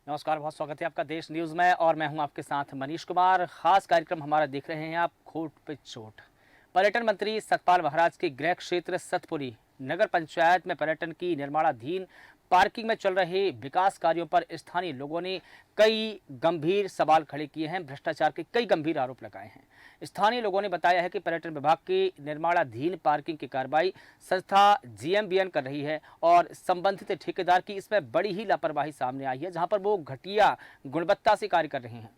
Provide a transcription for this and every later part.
नमस्कार, बहुत स्वागत है आपका देश न्यूज़ में और मैं हूं आपके साथ मनीष कुमार। खास कार्यक्रम हमारा देख रहे हैं आप, खोट पे चोट। पर्यटन मंत्री सतपाल महाराज के गृह क्षेत्र सतपुरी नगर पंचायत में पर्यटन की निर्माणाधीन पार्किंग में चल रहे विकास कार्यों पर स्थानीय लोगों ने कई गंभीर सवाल खड़े किए हैं, भ्रष्टाचार के कई गंभीर आरोप लगाए हैं। स्थानीय लोगों ने बताया है कि पर्यटन विभाग की निर्माणाधीन पार्किंग की कार्रवाई संस्था जीएमबीएन कर रही है और संबंधित ठेकेदार की इसमें बड़ी ही लापरवाही सामने आई है, जहां पर वो घटिया गुणवत्ता से कार्य कर रहे हैं।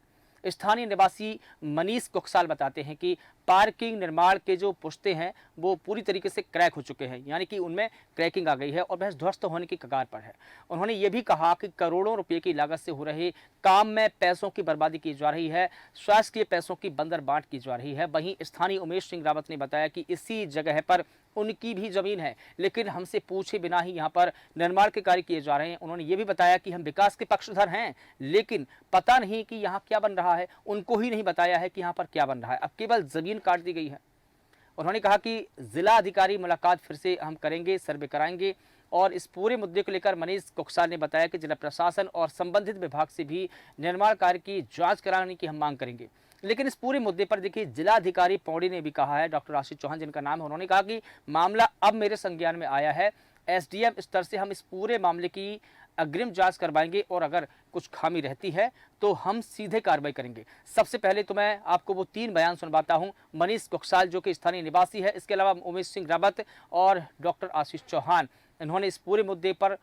स्थानीय निवासी मनीष कुकसाल बताते हैं कि पार्किंग निर्माण के जो पुश्ते हैं वो पूरी तरीके से क्रैक हो चुके हैं, यानी कि उनमें क्रैकिंग आ गई है और वह ध्वस्त होने की कगार पर है। उन्होंने ये भी कहा कि करोड़ों रुपए की लागत से हो रहे काम में पैसों की बर्बादी की जा रही है, शासकीय पैसों की बंदरबांट की जा रही है। वहीं स्थानीय उमेश सिंह रावत ने बताया कि इसी जगह पर उनकी भी जमीन है, लेकिन हमसे पूछे बिना ही यहाँ पर निर्माण के कार्य किए जा रहे हैं। उन्होंने ये भी बताया कि हम विकास के पक्षधर हैं, लेकिन पता नहीं कि यहाँ क्या बन रहा है, उनको ही नहीं बताया है कि यहाँ पर क्या बन रहा है। अब केवल जमीन काट दी गई है। उन्होंने कहा कि जिला अधिकारी मुलाकात फिर से हम करेंगे, सर्वे कराएंगे और इस पूरे मुद्दे को लेकर मनीष कुकसाल ने बताया कि जिला प्रशासन और संबंधित विभाग से भी निर्माण कार्य की जांच कराने की हम मांग करेंगे। लेकिन इस पूरे मुद्दे पर देखिए, जिला अधिकारी पौड़ी ने भी कहा है, डॉक्टर आशीष चौहान जिनका नाम है, उन्होंने कहा कि मामला अब मेरे संज्ञान में आया है, एसडीएम स्तर से हम इस पूरे मामले की अग्रिम जांच करवाएंगे और अगर कुछ खामी रहती है तो हम सीधे कार्रवाई करेंगे। सबसे पहले तो मैं आपको वो 3 बयान सुनवाता हूं। मनीष कुकसाल जो कि स्थानीय निवासी है, इसके अलावा उमेश सिंह रावत और डॉक्टर आशीष चौहान, इन्होंने इस पूरे मुद्दे पर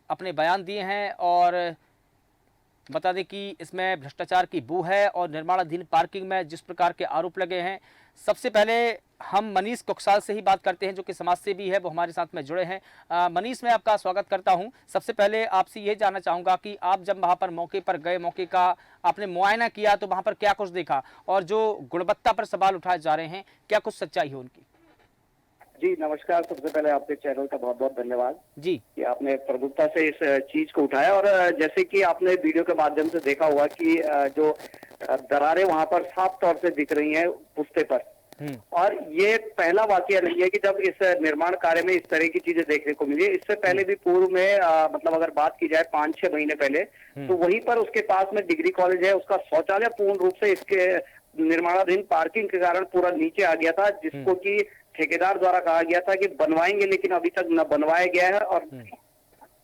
अपने बयान दिए हैं और बता दें कि इसमें भ्रष्टाचार की बू है और निर्माणाधीन पार्किंग में जिस प्रकार के आरोप लगे हैं। सबसे पहले हम मनीष कुकसाल से ही बात करते हैं, जो कि समाज सेवी है, वो हमारे साथ में जुड़े हैं। मनीष, मैं आपका स्वागत करता हूं। सबसे पहले आपसे ये जानना चाहूंगा कि आप जब वहां पर मौके पर गए, मौके का आपने मुआयना किया, तो वहां पर क्या कुछ देखा और जो गुणवत्ता पर सवाल उठाए जा रहे हैं, क्या कुछ सच्चाई है उनकी? जी नमस्कार। सबसे पहले आपके चैनल का बहुत बहुत धन्यवाद जी कि आपने प्रमुखता से इस चीज को उठाया। और जैसे कि आपने वीडियो के माध्यम से देखा हुआ कि जो दरारें वहां पर साफ तौर से दिख रही हैं पुश्ते पर, और ये पहला वाकया नहीं है कि जब इस निर्माण कार्य में इस तरह की चीजें देखने को मिली। इससे पहले भी पूर्व में मतलब अगर बात की जाए 5-6 महीने पहले, तो वहीं पर उसके पास में डिग्री कॉलेज है, उसका शौचालय पूर्ण रूप से इसके निर्माणाधीन पार्किंग के कारण पूरा नीचे आ गया था, जिसको कि ठेकेदार द्वारा कहा गया था कि बनवाएंगे, लेकिन अभी तक न बनवाया गया है और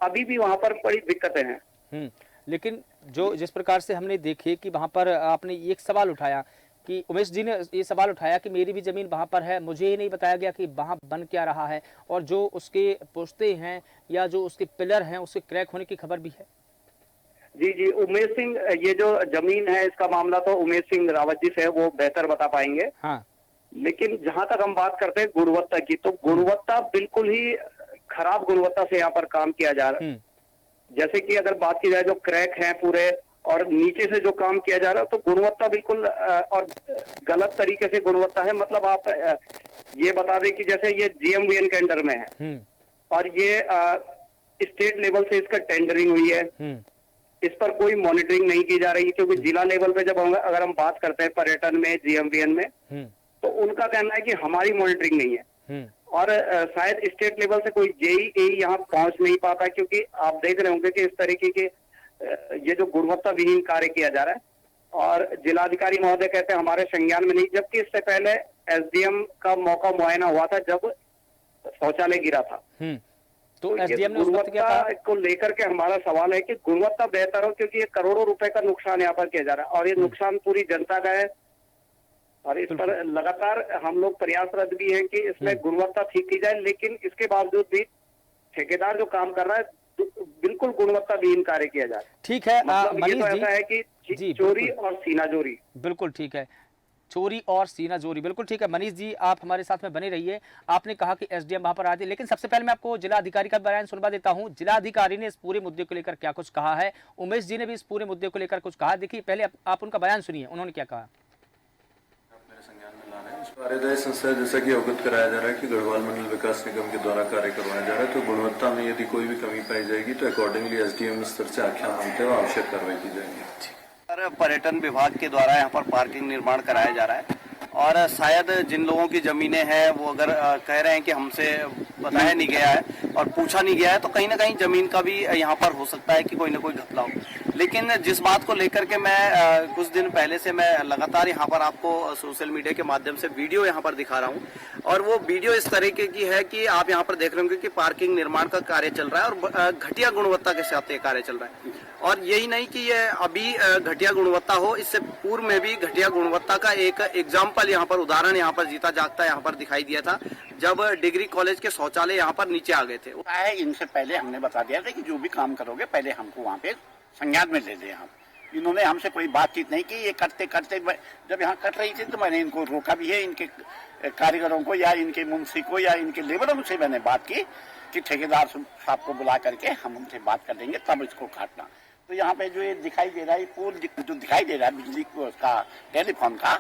अभी भी वहां पर बड़ी दिक्कतें हैं। लेकिन जो जिस प्रकार से हमने देखे कि वहां पर आपने एक सवाल उठाया कि उमेश जी ने ये सवाल उठाया कि मेरी भी जमीन वहां पर है, मुझे ही नहीं बताया गया कि वहां बन क्या रहा है और जो उसके पुश्ते हैं या जो उसके पिलर हैं उसके क्रैक होने की खबर भी है। जी जी, उमेश सिंह, ये जो जमीन है इसका मामला तो उमेश सिंह रावत जी से वो बेहतर बता पाएंगे। हाँ, लेकिन जहां तक हम बात करते हैं गुणवत्ता की, तो गुणवत्ता बिल्कुल ही खराब गुणवत्ता से यहाँ पर काम किया जा रहा है। जैसे कि अगर बात की जाए जो क्रैक हैं पूरे और नीचे से जो काम किया जा रहा है, तो गुणवत्ता बिल्कुल और गलत तरीके से गुणवत्ता है। मतलब आप ये बता दें कि जैसे ये जीएमवीएन के अंडर में है और ये स्टेट लेवल से इसका टेंडरिंग हुई है, इस पर कोई मॉनिटरिंग नहीं की जा रही है। क्योंकि जिला लेवल पे जब अगर हम बात करते हैं पर्यटन में, जीएमवीएन में, तो उनका कहना है कि हमारी मॉनिटरिंग नहीं है और शायद स्टेट लेवल से कोई जेईई यहाँ पहुंच नहीं पाता, क्योंकि आप देख रहे होंगे कि इस तरीके के ये जो गुणवत्ता विहीन कार्य किया जा रहा है। और जिलाधिकारी महोदय कहते हैं हमारे संज्ञान में नहीं, जबकि इससे पहले एसडीएम का मौका मुआयना हुआ था जब शौचालय गिरा था। तो एसडीएम ने गुणवत्ता को लेकर के हमारा सवाल है कि गुणवत्ता बेहतर हो, क्योंकि ये करोड़ों रुपए का नुकसान यहाँ पर किया जा रहा है और ये नुकसान पूरी जनता का है। और इस पर लगातार हम लोग प्रयासरत भी हैं कि इसमें गुणवत्ता ठीक की जाए, लेकिन इसके बावजूद भी ठेकेदार जो काम कर रहा है बिल्कुल गुणवत्ता विहीन कार्य किया जा रहा है। ठीक है, मतलब मनीष ये तो जी, ऐसा है कि चोरी और सीनाजोरी। बिल्कुल ठीक है, चोरी और सीना जोरी, बिल्कुल ठीक है। मनीष जी, आप हमारे साथ में बने रहिए। आपने कहा कि एसडीएम वहां पर आए थे, लेकिन सबसे पहले मैं आपको जिला अधिकारी का बयान सुनवा देता हूं। जिला अधिकारी ने इस पूरे मुद्दे को लेकर क्या कुछ कहा है, उमेश जी ने भी इस पूरे मुद्दे को लेकर कुछ कहा। देखिए, पहले आप उनका बयान सुनिए, उन्होंने क्या कहा। कार्यदायी संस्था जैसा कि अवगत कराया जा रहा है कि गढ़वाल मंडल विकास निगम के द्वारा कार्य करवाया जा रहा है, तो गुणवत्ता में यदि कोई भी कमी पाई जाएगी तो अकॉर्डिंगली एसडीएम स्तर से आख्या मांगते हुए आवश्यक कार्रवाई की जाएगी। पर्यटन विभाग के द्वारा यहाँ पर पार्किंग निर्माण कराया जा रहा है और शायद जिन लोगों की जमीनें हैं वो अगर कह रहे हैं कि हमसे बताया नहीं गया है और पूछा नहीं गया है, तो कहीं ना कहीं जमीन का भी यहाँ पर हो सकता है कि कोई ना कोई घपला हो। लेकिन जिस बात को लेकर के मैं कुछ दिन पहले से मैं लगातार यहाँ पर आपको सोशल मीडिया के माध्यम से वीडियो यहाँ पर दिखा रहा हूँ, और वो वीडियो इस तरीके की है कि आप यहाँ पर देख रहे होंगे कि पार्किंग निर्माण का कार्य चल रहा है और घटिया गुणवत्ता के साथ ये कार्य चल रहा है। और यही नहीं कि ये अभी घटिया गुणवत्ता हो, इससे पूर्व में भी घटिया गुणवत्ता का एक एग्जाम्पल यहाँ पर, उदाहरण यहाँ पर जीता जागता यहाँ पर दिखाई दिया था जब डिग्री कॉलेज के शौचालय यहाँ पर नीचे आ गए थे। इनसे पहले हमने बता दिया था कि जो भी काम करोगे पहले हमको वहाँ पे संज्ञान में ले लें। आप इन्होंने हमसे कोई बातचीत नहीं की। ये करते करते जब यहाँ कट रही थी तो मैंने इनको रोका भी है, इनके कारीगरों को या इनके मुंशी को या इनके लेबरों से मैंने बात की कि ठेकेदार साहब को बुला करके हम उनसे बात कर देंगे तब इसको काटना। तो यहाँ पे जो ये दिखाई दे रहा है, पोल जो दिखाई दे रहा है बिजली का टेलीफोन का,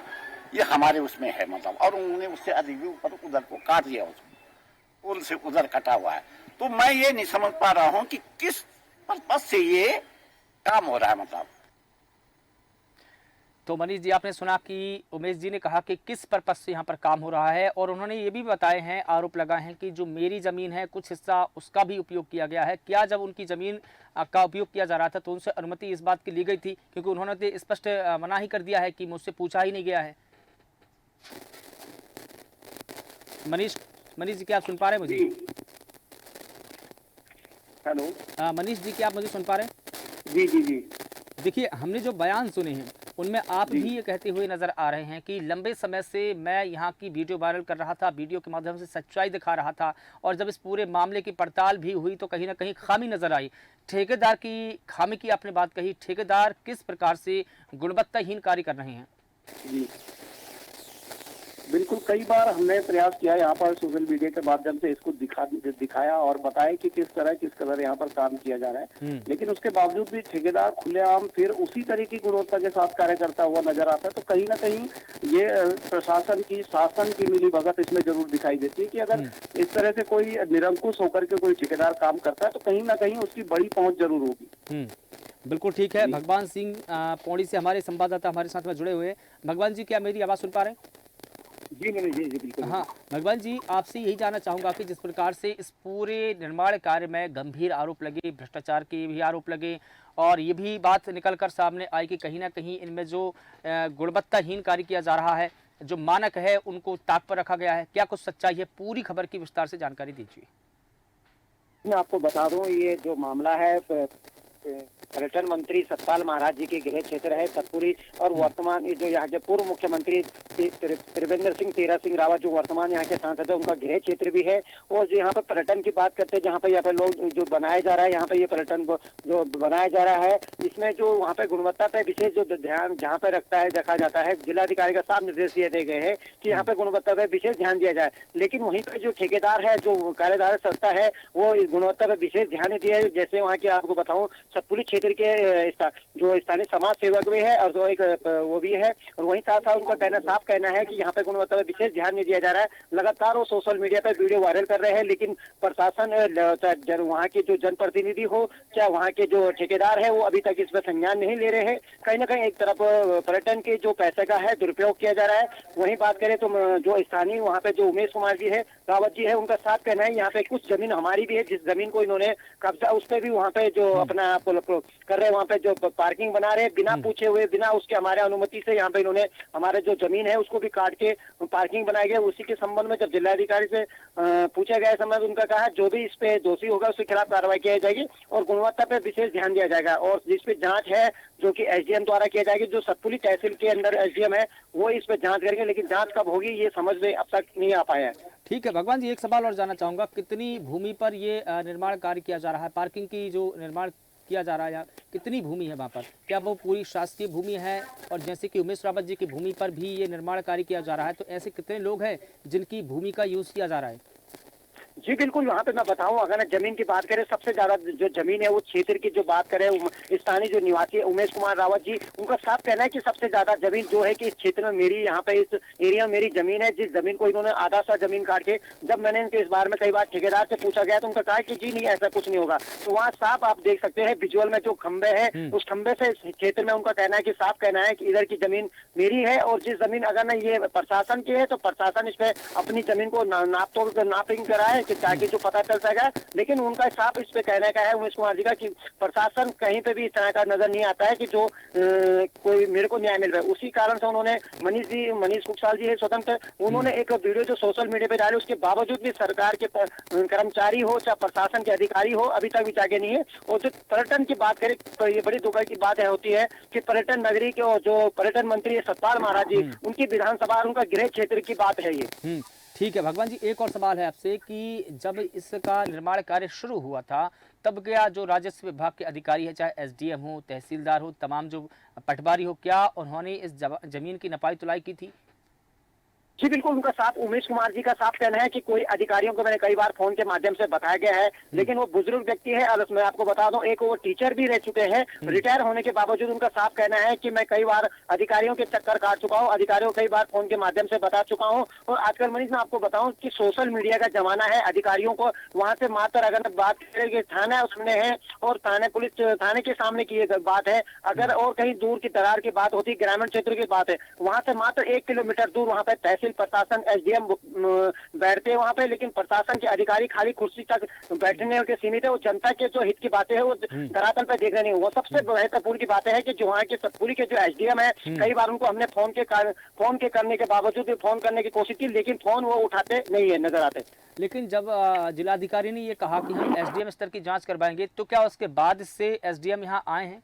ये हमारे उसमें है मतलब, और उन्होंने उससे अधिक भी ऊपर उधर को काट दिया, उसको पोल से उधर कटा हुआ है। तो मैं ये नहीं समझ पा रहा हूँ कि किस पर्पज से ये काम हो रहा है मतलब। तो मनीष जी, आपने सुना कि उमेश जी ने कहा कि किस पर्पस से यहाँ पर काम हो रहा है, और उन्होंने ये भी बताए हैं, आरोप लगाए हैं कि जो मेरी ज़मीन है कुछ हिस्सा उसका भी उपयोग किया गया है। क्या जब उनकी ज़मीन का उपयोग किया जा रहा था तो उनसे अनुमति इस बात की ली गई थी? क्योंकि उन्होंने तो स्पष्ट मना ही कर दिया है कि मुझसे पूछा ही नहीं गया है। मनीष जी, क्या आप सुन पा रहे हैं मुझे? हेलो मनीष जी, क्या आप मुझे सुन पा रहे हैं? जी जी जी। देखिए, हमने जो बयान सुने हैं उनमें आप भी ये कहते हुए नजर आ रहे हैं कि लंबे समय से मैं यहाँ की वीडियो वायरल कर रहा था, वीडियो के माध्यम से सच्चाई दिखा रहा था, और जब इस पूरे मामले की पड़ताल भी हुई तो कहीं ना कहीं खामी नजर आई। ठेकेदार की खामी की आपने बात कही, ठेकेदार किस प्रकार से गुणवत्ताहीन कार्य कर रहे हैं? जी बिल्कुल, कई बार हमने प्रयास किया यहाँ पर सोशल मीडिया के माध्यम से इसको दिखाया और बताया कि किस कदर यहाँ पर काम किया जा रहा है, लेकिन उसके बावजूद भी ठेकेदार खुलेआम फिर उसी तरह की गुणवत्ता के साथ कार्य करता हुआ नजर आता है। तो कहीं ना कहीं ये प्रशासन की, शासन की मिलीभगत इसमें जरूर दिखाई देती है कि अगर इस तरह से कोई निरंकुश होकर के कोई ठेकेदार काम करता है तो कहीं ना कहीं उसकी बड़ी पहुंच जरूर होगी। बिल्कुल ठीक है। भगवान सिंह पौड़ी से हमारे संवाददाता हमारे साथ में जुड़े हुए हैं। भगवान जी, क्या मेरी आवाज सुन पा रहे हैं? जी बिल्कुल। हाँ भगवान जी, आपसे यही जानना चाहूँगा कि जिस प्रकार से इस पूरे निर्माण कार्य में गंभीर आरोप लगे, भ्रष्टाचार के भी आरोप लगे, और ये भी बात निकल कर सामने आई कि कहीं ना कहीं इनमें जो गुणवत्ताहीन कार्य किया जा रहा है, जो मानक है उनको ताक पर रखा गया है, क्या कुछ सच्चाई है? पूरी खबर की विस्तार से जानकारी दीजिए। मैं आपको बता दूं, ये जो मामला है पर्यटन मंत्री सतपाल महाराज जी के गृह क्षेत्र है सतपुरी, और वर्तमान जो यहाँ के पूर्व मुख्यमंत्री त्रिवेंद्र सिंह तेरा सिंह रावत जो वर्तमान यहाँ के सांसद है, उनका गृह क्षेत्र भी है। और जो यहाँ पर पर्यटन की बात करते हैं, जहाँ पे लोग जो बनाया जा रहा है, यहाँ पे ये पर्यटन जो बनाया जा रहा है, इसमें जो वहाँ पे गुणवत्ता पे विशेष जो ध्यान जहाँ पे देखा जाता है, जिलाधिकारी का साफ निर्देश दिए गए हैं कि यहाँ पे गुणवत्ता पे विशेष ध्यान दिया जाए। लेकिन वहीं पे जो ठेकेदार है, जो कार्यदार संस्था है, वो इस गुणवत्ता पे विशेष ध्यान नहीं दिया है। जैसे वहाँ की आपको बताऊँ, सतपुरी क्षेत्र के जो स्थानीय समाज सेवक भी है और जो एक वो भी है, और वहीं साथ उनका साफ कहना है कि यहाँ पे गुणवत्ता पे विशेष ध्यान नहीं दिया जा रहा है। लगातार वो सोशल मीडिया पे वीडियो वायरल कर रहे हैं, लेकिन प्रशासन, वहाँ के जो जनप्रतिनिधि हो चाहे वहाँ के जो ठेकेदार है, वो अभी तक इस पर संज्ञान नहीं ले रहे हैं। कहीं ना कहीं एक तरफ पर्यटन के जो पैसे का है दुरुपयोग किया जा रहा है। वहीं बात करें तो जो स्थानीय वहाँ पे जो उमेश कुमार जी है, रावत जी है, उनका साफ कहना है यहाँ पे कुछ जमीन हमारी भी है, जिस जमीन को इन्होंने कब्जा, उस पर भी वहाँ पे जो अपना कर रहे हैं, वहाँ पे जो पार्किंग बना रहे हैं बिना पूछे हुए, बिना उसके हमारे अनुमति से, यहाँ पे इन्होंने हमारे जो जमीन है उसको भी काट के पार्किंग बनाई गई। उसी के संबंध में जब जिलाधिकारी से पूछा गया समय, उनका कहा जो भी इस पे दोषी होगा उसके खिलाफ कार्रवाई की जाएगी और गुणवत्ता पे विशेष ध्यान दिया जाएगा। और जिस पे जांच है जो कि एसडीएम द्वारा किया जाएगी, जो सतपुली तहसील के अंदर एसडीएम है वो इस पे जांच करेंगे, लेकिन जांच कब होगी ये समझ में अब तक नहीं आ पाया है। ठीक है भगवान जी, एक सवाल और जानना चाहूँगा, कितनी भूमि पर ये निर्माण कार्य किया जा रहा है? पार्किंग की जो निर्माण किया जा रहा है, कितनी भूमि है वहाँ पर? क्या वो पूरी शासकीय भूमि है? और जैसे कि उमेश रावत जी की भूमि पर भी ये निर्माण कार्य किया जा रहा है, तो ऐसे कितने लोग हैं जिनकी भूमि का यूज किया जा रहा है? जी बिल्कुल, यहाँ पे मैं बताऊं, अगर जमीन की बात करें, सबसे ज्यादा जो जमीन है वो क्षेत्र की जो बात करें, स्थानीय जो निवासी उमेश कुमार रावत जी, उनका साफ कहना है कि सबसे ज्यादा जमीन जो है कि इस क्षेत्र में मेरी, यहाँ पे इस एरिया में मेरी जमीन है। जिस जमीन को इन्होंने आधा सा जमीन काट के, जब मैंने इनके इस बारे में कई बार ठेकेदार से पूछा गया तो उनका कहा कि जी नहीं, ऐसा कुछ नहीं होगा। तो वहाँ साफ आप देख सकते हैं विजुअल में जो खंबे है, उस खंबे से क्षेत्र में उनका कहना है कि साफ कहना है कि इधर की जमीन मेरी है। और जिस जमीन अगर ना ये प्रशासन की है तो प्रशासन इस पे अपनी जमीन को नापिंग कराए कि ताकि जो पता चल सकेगा। लेकिन उनका साफ इस पे कहने का है उमेश कुमार जी का कि प्रशासन कहीं पे भी इस तरह का नजर नहीं आता है कि जो कोई मेरे को न्याय मिल रहा है। उसी कारण से उन्होंने मनीष कुकसाल जी है स्वतंत्र, उन्होंने एक वीडियो जो सोशल मीडिया पे डाले, उसके बावजूद भी सरकार के कर्मचारी हो चाहे प्रशासन के अधिकारी हो अभी तक भी जागे नहीं है। और जो पर्यटन की बात करें तो ये बड़ी दुख की बात होती है कि पर्यटन नगरी के जो पर्यटन मंत्री सतपाल महाराज जी, उनकी विधानसभा और उनका गृह क्षेत्र की बात है ये। ठीक है भगवान जी, एक और सवाल है आपसे कि जब इसका निर्माण कार्य शुरू हुआ था तब क्या जो राजस्व विभाग के अधिकारी है, चाहे एसडीएम हो, तहसीलदार हो, तमाम जो पटवारी हो, क्या उन्होंने इस जमीन की नपाई तुलाई की थी? जी बिल्कुल, उनका साफ उमेश कुमार जी का साफ कहना है कि कोई अधिकारियों को मैंने कई बार फोन के माध्यम से बताया गया है, लेकिन वो बुजुर्ग व्यक्ति है। और मैं आपको बता दूं, एक वो टीचर भी रह चुके हैं, रिटायर होने के बावजूद उनका साफ कहना है कि मैं कई बार अधिकारियों के चक्कर काट चुका हूं, अधिकारियों को कई बार फोन के माध्यम से बता चुका हूं। और आजकल मनीष मैं आपको बताऊं कि सोशल मीडिया का जमाना है, अधिकारियों को वहां से मात्र अगर बात करें थाना उसमें है और थाने के सामने की बात है, अगर और कहीं दूर की दरार की बात होती, ग्रामीण क्षेत्र की बात है, वहां से मात्र 1 किलोमीटर दूर वहां पे तहसील प्रशासन एसडीएम बैठते हैं वहां पे, लेकिन प्रशासन के अधिकारी खाली कुर्सी तक बैठने के सीमित है। वो जनता के जो हित की बातें है वो धरातल पे देख रहे नहीं। वो सबसे महत्वपूर्ण की बात है कि जो वहाँ के सतपुरी के जो एसडीएम है, कई बार उनको हमने फोन के करने के बावजूद भी फोन करने की कोशिश की, लेकिन फोन वो उठाते नहीं है, नजर आते। लेकिन जब जिलाधिकारी ने ये कहा कि हम एसडीएम स्तर की जांच करवाएंगे, तो क्या उसके बाद से एसडीएम यहाँ आए हैं?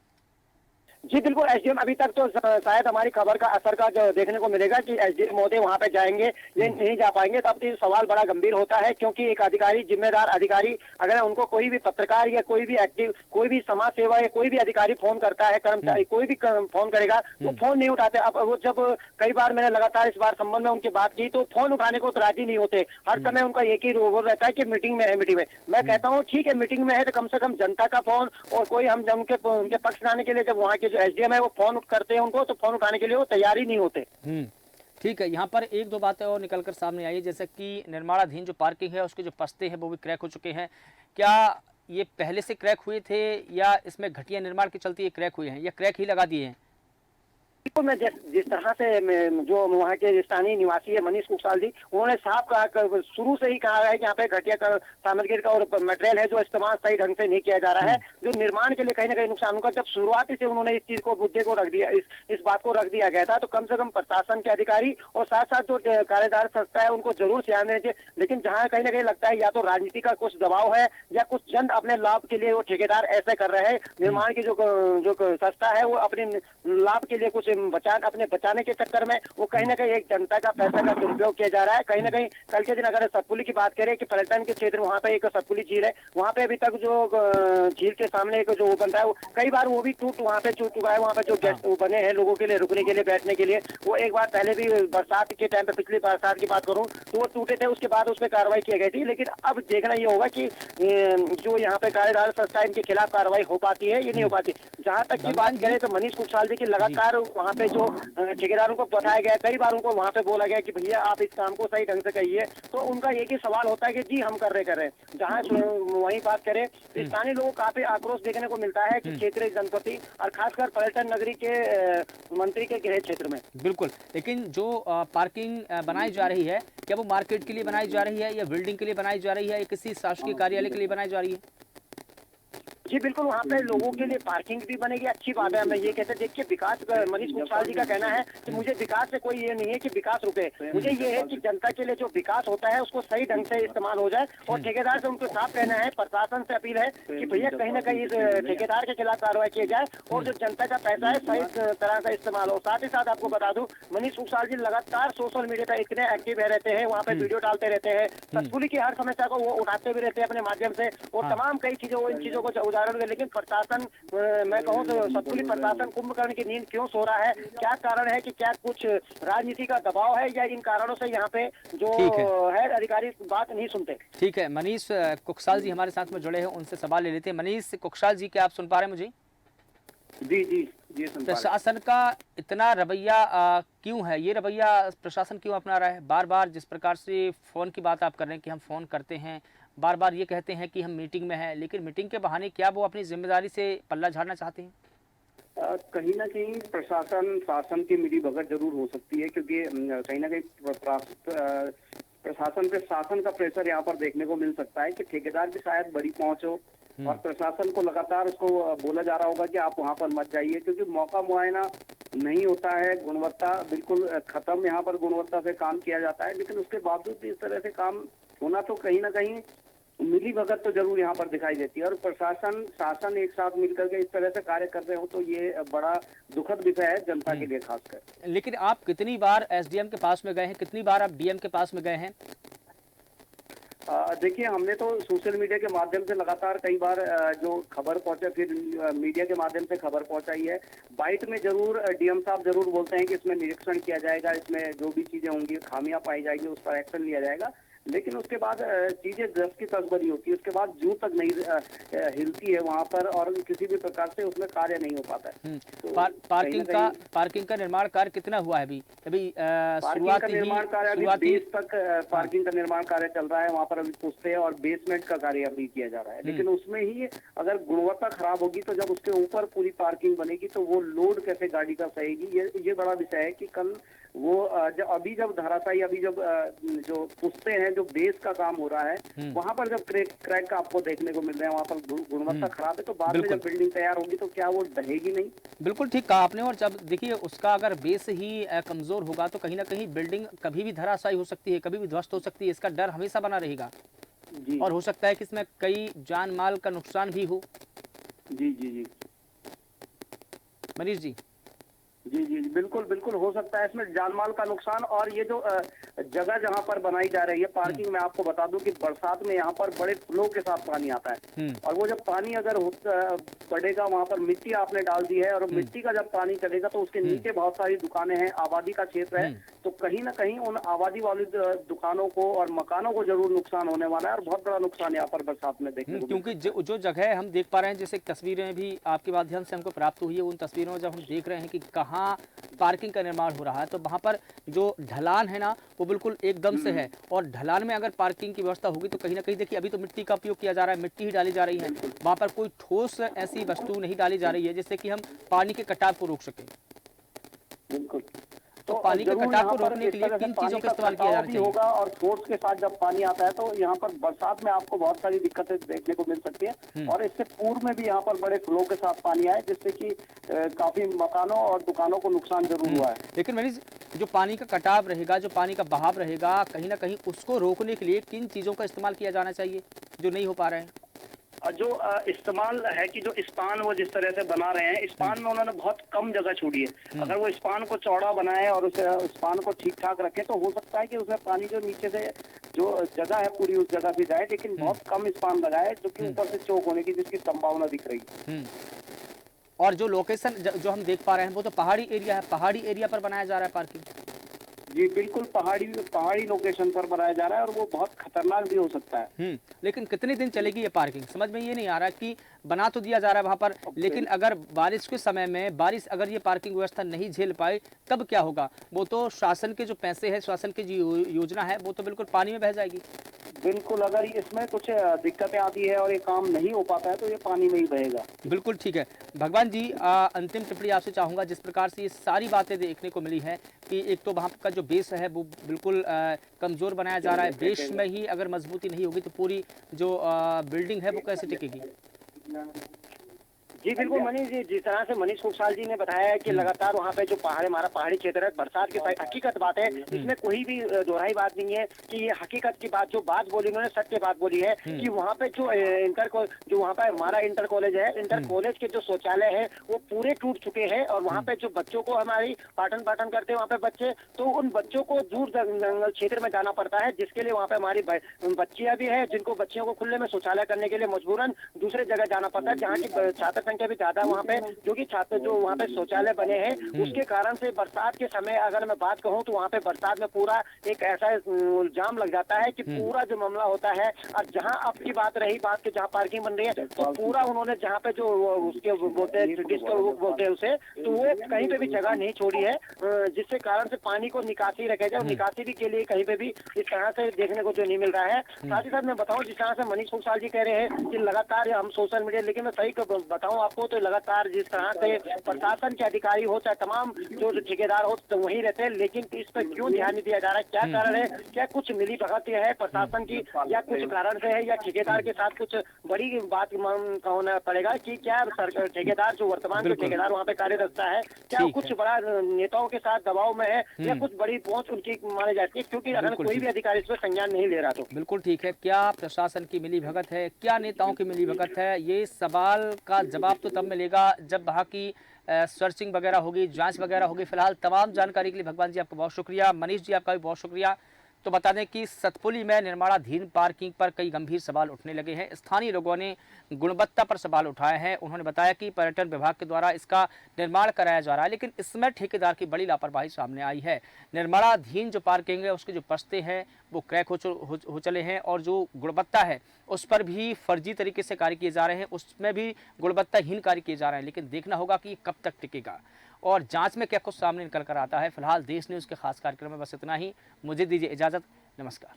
जी बिल्कुल, एसडीएम अभी तक तो शायद हमारी खबर का असर का जो देखने को मिलेगा कि एसडीएम महोदय वहां पे जाएंगे या नहीं जा पाएंगे, तब तो सवाल बड़ा गंभीर होता है। क्योंकि एक अधिकारी, जिम्मेदार अधिकारी, अगर उनको कोई भी पत्रकार या कोई भी एक्टिव, कोई भी समाज सेवा या कोई भी अधिकारी फोन करता है, कर्मचारी कोई भी फोन करेगा तो फोन नहीं उठाते। अब वो जब कई बार मैंने लगातार इस बार संबंध में उनकी बात की तो फोन उठाने को तो राजी नहीं होते। हर समय उनका एक ही वो रहता है कि मीटिंग में है, मीटिंग में। मैं कहता हूँ ठीक है, मीटिंग में है तो कम से कम जनता का फोन और कोई हम उनके पक्ष लाने के लिए जब वहाँ के जो एसडीएम है वो फोन करते हैं उनको, तो फोन उठाने के लिए वो तैयार ही नहीं होते। ठीक है, यहाँ पर एक दो बातें और निकलकर सामने आई, जैसे कि निर्माणाधीन जो पार्किंग है उसके जो पस्ते हैं वो भी क्रैक हो चुके हैं। क्या ये पहले से क्रैक हुए थे या इसमें घटिया निर्माण के चलते ये क्रैक हुए हैं या क्रैक ही लगा दिए हैं? बिल्कुल, मैं जिस तरह से जो वहाँ के स्थानीय निवासी है मनीष कुकसाल जी, उन्होंने साफ कहा, शुरू से ही कहा है कि यहाँ पे घटिया सामग्री का और मटेरियल है जो इस्तेमाल सही ढंग से नहीं किया जा रहा है, जो निर्माण के लिए कहीं ना कहीं नुकसान होगा। जब शुरुआती से उन्होंने इस चीज को, मुद्दे को रख दिया, इस बात को रख दिया गया था, तो कम से कम प्रशासन के अधिकारी और साथ साथ जो कार्यदार संस्था है उनको जरूर ध्यान देना चाहिए। लेकिन जहाँ कहीं ना कहीं लगता है या तो राजनीति का कुछ दबाव है या कुछ चंद अपने लाभ के लिए वो ठेकेदार ऐसे कर रहे हैं, निर्माण की जो संस्था है वो अपने लाभ के लिए कुछ अपने बचाने के चक्कर में वो कहीं ना कहीं एक जनता का पैसा का दुरुपयोग किया जा रहा है। कहीं ना कहीं कल के दिन अगर सतपुली की बात करें कि पर्यटन के क्षेत्र, वहाँ पे एक सतपुली झील है, वहाँ पे अभी तक जो झील के सामने एक जो बन रहा है, कई बार वो भी वहाँ पे टूट चुका है। वहाँ पे जो गेस्ट बने हैं लोगों के लिए रुकने के लिए, बैठने के लिए, वो एक बार पहले भी बरसात के टाइम पे, पिछली बरसात की बात करूँ तो वो टूटे थे, उसके बाद उस पर कार्रवाई की गई थी। लेकिन अब देखना ये होगा कि जो यहाँ पे कार्यदार संस्था इनके खिलाफ कार्रवाई हो पाती है या नहीं हो पाती। जहाँ तक की बात करें तो मनीष कुकसाल जी की लगातार वहाँ पे जो ठेकेदारों को बताया गया, कई बार उनको वहाँ पे बोला गया कि भैया आप इस काम को सही ढंग से कहिए, तो उनका एक ही सवाल होता है कि जी हम कर रहे हैं। जहाँ वही बात करें, स्थानीय लोगों को काफी आक्रोश देखने को मिलता है कि क्षेत्रीय जनपति और खासकर पर्यटन नगरी के मंत्री के गृह क्षेत्र में। बिल्कुल, लेकिन जो पार्किंग बनाई जा रही है, क्या वो मार्केट के लिए बनाई जा रही है या बिल्डिंग के लिए बनाई जा रही है या किसी शासकीय कार्यालय के लिए बनाई जा रही है? जी बिल्कुल, वहाँ पे लोगों के लिए पार्किंग भी बनेगी, अच्छी बात है। मैं ये कहते देखिए, विकास, मनीष कुकसाल जी का कहना है कि मुझे विकास से कोई ये नहीं है कि विकास रुके, मुझे ये है कि जनता के लिए जो विकास होता है उसको सही ढंग से इस्तेमाल हो जाए। और ठेकेदार से उनको साफ कहना है, प्रशासन से अपील है कि भैया कहीं ना कहीं इस ठेकेदार के खिलाफ कार्रवाई की जाए और जो जनता का पैसा है सही तरह से इस्तेमाल हो। साथ ही साथ आपको बता दूं, मनीष कुकसाल जी लगातार सोशल मीडिया पर इतने एक्टिव रहते हैं, वहाँ पे वीडियो डालते रहते हैं, सतपुली की हर समस्या को वो उठाते भी रहते हैं अपने माध्यम से, और तमाम कई चीजों, इन चीजों को उदाहरण दे। लेकिन प्रशासन, मैं कहूँ तो सतपुली प्रशासन कुंभकर्ण की नींद क्यों सो रहा है? क्या कारण है कि क्या कुछ राजनीति का दबाव है या इन कारणों से यहाँ पे जो है अधिकारी बात नहीं सुनते? ठीक है, मनीष कुकसाल जी हमारे साथ में जुड़े हैं, उनसे सवाल ले लेते हैं। मनीष कुकसाल जी, क्या आप सुन पा रहे हैं मुझे? जी प्रशासन का इतना रवैया क्यों है? ये रवैया प्रशासन क्यों अपना रहा है? बार बार जिस प्रकार से फोन की बात आप कर रहे हैं कि हम फोन करते हैं, बार बार ये कहते हैं कि हम मीटिंग में हैं, लेकिन मीटिंग के बहाने क्या वो अपनी जिम्मेदारी से पल्ला झाड़ना चाहते हैं? कहीं ना कहीं प्रशासन, शासन की मिली भगत जरूर हो सकती है, क्योंकि कहीं ना कहीं प्रशासन पे शासन का प्रेशर यहाँ पर देखने को मिल सकता है कि ठेकेदार भी शायद बड़ी पहुंच हो और प्रशासन को लगातार उसको बोला जा रहा होगा कि आप वहां पर मत जाइए, क्योंकि मौका मुआयना नहीं होता है, गुणवत्ता बिल्कुल खत्म यहाँ पर गुणवत्ता से काम किया जाता है। लेकिन उसके बावजूद भी इस तरह से काम होना तो कहीं ना कहीं मिली भगत तो जरूर यहाँ पर दिखाई देती है, और प्रशासन शासन एक साथ मिलकर के इस तरह से कार्य कर रहे हो तो ये बड़ा दुखद विषय है जनता के लिए खासकर। लेकिन आप कितनी बार एसडीएम के पास में गए हैं, कितनी बार आप डीएम के पास में गए हैं? देखिए, हमने तो सोशल मीडिया के माध्यम से लगातार कई बार जो खबर पहुंचे, फिर मीडिया के माध्यम से खबर पहुंचाई है। बाइट में जरूर डीएम साहब जरूर बोलते हैं कि इसमें निरीक्षण किया जाएगा, इसमें जो भी चीजें होंगी खामियां पाई जाएगी उस पर एक्शन लिया जाएगा, लेकिन उसके बाद चीजें दस की तस बनी होती है, उसके बाद जूं तक नहीं हिलती है वहां पर और किसी भी प्रकार से उसमें कार्य नहीं हो पाता है। तो पार्किंग का निर्माण कार्य कितना हुआ है अभी? पार्किंग का निर्माण कार्य अभी बेस तक पार्किंग का निर्माण कार्य चल रहा है, वहाँ पर अभी पुश्ते और बेसमेंट का कार्य अभी किया जा रहा है। लेकिन उसमें ही अगर गुणवत्ता खराब होगी तो जब उसके ऊपर पूरी पार्किंग बनेगी तो वो लोड कैसे गाड़ी का सहेगी, ये बड़ा विषय है कि कल वो जब धराशायी अभी जब जो पुश्ते हैं, जो बेस का काम हो रहा है, वहां पर जब क्रैक का आपको देखने को मिल रहा है, वहां पर गुणवत्ता खराब है, तो बाद में जब बिल्डिंग तैयार होगी तो क्या वो ढहेगी नहीं? बिल्कुल ठीक कहा आपने। और जब देखिए उसका अगर बेस ही कमजोर होगा तो कहीं ना कहीं बिल्डिंग कभी भी धराशायी हो सकती है, कभी भी ध्वस्त हो सकती है, इसका डर हमेशा बना रहेगा जी। और हो सकता है कि इसमें कई जान माल का नुकसान भी हो। जी जी जी मनीष जी। जी जी बिल्कुल बिल्कुल हो सकता है इसमें जानमाल का नुकसान। और ये जो जगह जहाँ पर बनाई जा रही है पार्किंग में, आपको बता दूं कि बरसात में यहाँ पर बड़े फ्लो के साथ पानी आता है, और वो जब पानी अगर पड़ेगा वहाँ पर मिट्टी आपने डाल दी है, और मिट्टी का जब पानी चलेगा तो उसके नीचे बहुत सारी दुकानें हैं, आबादी का क्षेत्र है, तो कहीं ना कहीं उन आबादी वाली दुकानों को और मकानों को जरूर नुकसान होने वाला है, और बहुत बड़ा नुकसान यहाँ पर बरसात में देखने को, क्योंकि जो जगह हम देख पा रहे हैं, जैसे तस्वीरें भी आपके माध्यम से हमको प्राप्त हुई है, उन तस्वीरों में जब हम देख रहे हैं कि कहाँ पार्किंग का निर्माण हो रहा है, तो वहाँ पर जो ढलान है ना वो बिल्कुल एकदम से है, और ढलान में अगर पार्किंग की व्यवस्था होगी तो कहीं ना कहीं देखिए अभी तो मिट्टी का उपयोग किया जा रहा है, मिट्टी ही डाली जा रही है, वहाँ पर कोई ठोस ऐसी वस्तु नहीं डाली जा रही है जिससे कि हम पानी के कटाव को रोक सकें। बिल्कुल। तो पानी के कटाव को रोकने के लिए किन चीजों का इस्तेमाल किया जाना चाहिए होगा, और फोर्स के साथ जब पानी आता है तो यहाँ पर बरसात में आपको बहुत सारी दिक्कतें देखने को मिल सकती है, और इससे पूर्व में भी यहाँ पर बड़े फ्लो के साथ पानी आए जिससे कि काफी मकानों और दुकानों को नुकसान जरूर हुआ है। लेकिन मनीष, जो पानी का कटाव रहेगा, जो पानी का बहाव रहेगा, कहीं ना कहीं उसको रोकने के लिए किन चीजों का इस्तेमाल किया जाना चाहिए जो नहीं हो पा रहे हैं? जो इस्तेमाल है कि जो स्पान वो जिस तरह से बना रहे हैं, स्पान में उन्होंने बहुत कम जगह छोड़ी है, अगर वो स्पान को चौड़ा बनाए और उस स्पान को ठीक ठाक रखे तो हो सकता है कि उसमें पानी जो नीचे से जो जगह है पूरी उस जगह भी जाए, लेकिन बहुत कम स्पान लगाए जो कि ऊपर से चौक होने की जिसकी संभावना दिख रही है। और जो लोकेशन जो हम देख पा रहे हैं वो तो पहाड़ी एरिया है, पहाड़ी एरिया पर बनाया जा रहा है पार्किंग। जी बिल्कुल, पहाड़ी लोकेशन पर बनाया जा रहा है और वो बहुत खतरनाक भी हो सकता है। लेकिन कितने दिन चलेगी ये पार्किंग, समझ में ये नहीं आ रहा कि बना तो दिया जा रहा है वहां पर, लेकिन अगर बारिश के समय में बारिश अगर ये पार्किंग व्यवस्था नहीं झेल पाए तब क्या होगा? वो तो शासन के जो पैसे है, शासन की जो योजना है वो तो बिल्कुल पानी में बह जाएगी। बिल्कुल, अगर इसमें कुछ दिक्कतें आती है और ये काम नहीं हो पाता है तो ये पानी में ही बहेगा। बिल्कुल ठीक है। भगवान जी, अंतिम टिप्पणी आपसे चाहूंगा, जिस प्रकार से ये सारी बातें देखने को मिली है कि एक तो वहाँ का जो बेस है वो बिल्कुल कमजोर बनाया जा रहा है, बेस में ही अगर मजबूती नहीं होगी तो पूरी जो बिल्डिंग है वो कैसे टिकेगी? जी बिल्कुल मनीष जी, जिस तरह से मनीष कुशवाहा जी ने बताया है कि लगातार वहाँ पे जो हमारा पहाड़ी क्षेत्र है, बरसात की हकीकत बात है, इसमें कोई भी दोहराई बात नहीं है कि ये हकीकत की बात, जो बात बोली उन्होंने सत्य बात बोली है कि वहाँ पे जो वहाँ पे हमारा इंटर कॉलेज है, इंटर कॉलेज के जो शौचालय है वो पूरे टूट चुके हैं, और वहाँ पे जो बच्चों को हमारी पाठन करते हैं वहाँ पे बच्चे, तो उन बच्चों को दूर जंगल क्षेत्र में जाना पड़ता है, जिसके लिए वहाँ पे हमारी बच्चियां भी है जिनको बच्चियों को खुले में शौचालय करने के लिए मजबूरन दूसरे जगह जाना पड़ता है, जहाँ की छात्र संख्या भी ज्यादा वहाँ पे, जो कि छात्र जो वहाँ पे शौचालय बने हैं उसके कारण से बरसात के समय अगर मैं बात कहूँ तो वहाँ पे बरसात में पूरा एक ऐसा जाम लग जाता है कि पूरा जो मामला होता है, और जहाँ आपकी बात रही बात की जहाँ पार्किंग बन रही है तो पूरा उन्होंने जहाँ पे जो उसके बोलते हैं उसे, तो वो कहीं पे भी जगह नहीं छोड़ी है, जिससे कारण से पानी को निकासी रखे जाए, निकासी भी के लिए कहीं पे भी इस तरह से देखने को जो नहीं मिल रहा है। साथ ही साथ मैं बताऊँ, जिस तरह से मनीष कुशवाहा जी कह रहे हैं कि लगातार हम सोशल मीडिया, लेकिन मैं सही बताऊँ आपको तो लगातार जिस तरह से प्रशासन के अधिकारी हो चाहे तमाम जो ठेकेदार हो तो वहीं रहते हैं, लेकिन इस पर क्यों ध्यान नहीं दिया जा रहा है? क्या कारण है? क्या कुछ मिली भगत है प्रशासन की या कुछ कारण से है या ठेकेदार के साथ कुछ बड़ी बात होना पड़ेगा कि क्या ठेकेदार जो वर्तमान जो ठेकेदार वहाँ पे कार्यरत है क्या कुछ बड़ा नेताओं के साथ दबाव में है या कुछ बड़ी पहुंच उनकी मानी जाती है? क्योंकि अगर कोई भी अधिकारी इस पर संज्ञान नहीं ले रहा तो बिल्कुल ठीक है। क्या प्रशासन की मिली भगत है, क्या नेताओं की मिली भगत है, ये सवाल का जवाब तो तब मिलेगा जब वहाँ की सर्चिंग वगैरह होगी, जांच वगैरह होगी। फिलहाल तमाम जानकारी के लिए भगवान जी आपका बहुत शुक्रिया। मनीष जी आपका भी बहुत शुक्रिया। तो बता दें कि सतपुली में निर्माणाधीन पार्किंग पर कई गंभीर सवाल उठने लगे हैं। स्थानीय लोगों ने गुणवत्ता पर सवाल उठाए हैं। उन्होंने बताया कि पर्यटन विभाग के द्वारा इसका निर्माण कराया जा रहा है, लेकिन इसमें ठेकेदार की बड़ी लापरवाही सामने आई है। निर्माणाधीन जो पार्किंग है उसके जो पस्ते हैं वो क्रैक हो चले हैं और जो गुणवत्ता है उस पर भी फर्जी तरीके से कार्य किए जा रहे हैं, उसमें भी गुणवत्ताहीन कार्य किए जा रहे हैं। लेकिन देखना होगा कि कब तक टिकेगा और जांच में क्या कुछ सामने निकल कर आता है। फिलहाल देश न्यूज़ के खास कार्यक्रम में बस इतना ही। मुझे दीजिए इजाज़त। नमस्कार।